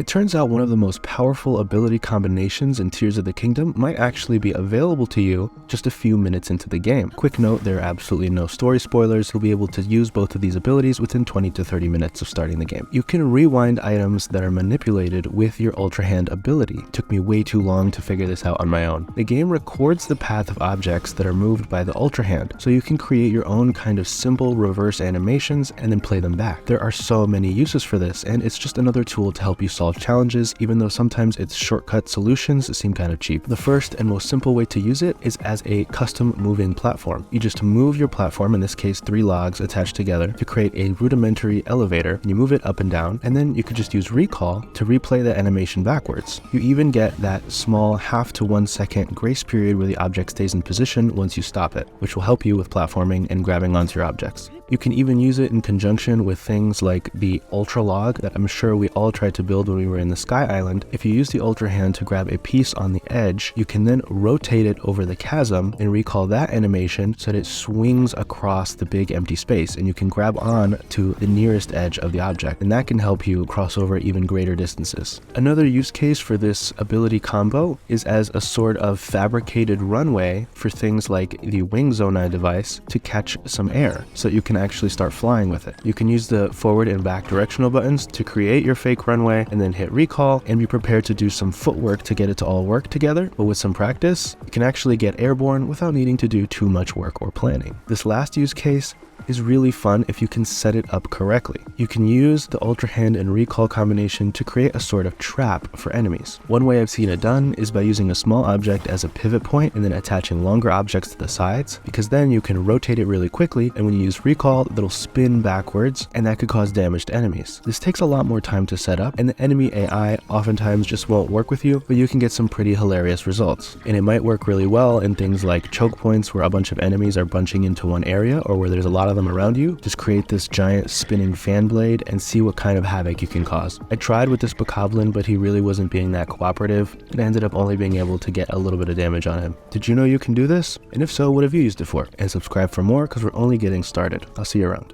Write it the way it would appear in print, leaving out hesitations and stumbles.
turns out one of the most powerful ability combinations in Tears of the Kingdom might actually be available to you just a few minutes into the game. Quick note, there are absolutely no story spoilers. You'll be able to use both of these abilities within 20 to 30 minutes of starting the game. You can rewind items that are manipulated with your Ultra Hand ability. It took me way too long to figure this out on my own. The game records the path of objects that are moved by the Ultra Hand, so you can create your own kind of simple reverse animations and then play them back. There are so many uses for this, and it's just another tool to help you solve challenges, even though sometimes its shortcut solutions seem kind of cheap. The first and most simple way to use it is as a custom moving platform. You just move your platform, in this case 3 logs attached together, to create a rudimentary elevator. You move it up and down, and then you could just use recall to replay the animation backwards. You even get that small half to 1 second grace period where the object stays in position once you stop it, which will help you with platforming and grabbing onto your objects. You can even use it in conjunction with things like the Ultra Log that I'm sure we all tried to build when we were in the Sky Island. If you use the Ultra Hand to grab a piece on the edge, you can then rotate it over the chasm and recall that animation so that it swings across the big empty space, and you can grab on to the nearest edge of the object, and that can help you cross over even greater distances. Another use case for this ability combo is as a sort of fabricated runway for things like the Wing Zonai device to catch some air, so you can actually start flying with it. You can use the forward and back directional buttons to create your fake runway and then hit recall and be prepared to do some footwork to get it to all work together, but with some practice, you can actually get airborne without needing to do too much work or planning. This last use case is really fun if you can set it up correctly. You can use the Ultra Hand and Recall combination to create a sort of trap for enemies. One way I've seen it done is by using a small object as a pivot point and then attaching longer objects to the sides, because then you can rotate it really quickly, and when you use recall, it'll spin backwards, and that could cause damage to enemies. This takes a lot more time to set up, and the enemy AI oftentimes just won't work with you, but you can get some pretty hilarious results. And it might work really well in things like choke points where a bunch of enemies are bunching into one area, or where there's a lot of them around you. Just create this giant spinning fan blade and see what kind of havoc you can cause. I tried with this bokoblin, but he really wasn't being that cooperative, and I ended up only being able to get a little bit of damage on him. Did you know you can do this? And if so, what have you used it for? And subscribe for more, because we're only getting started. I'll see you around.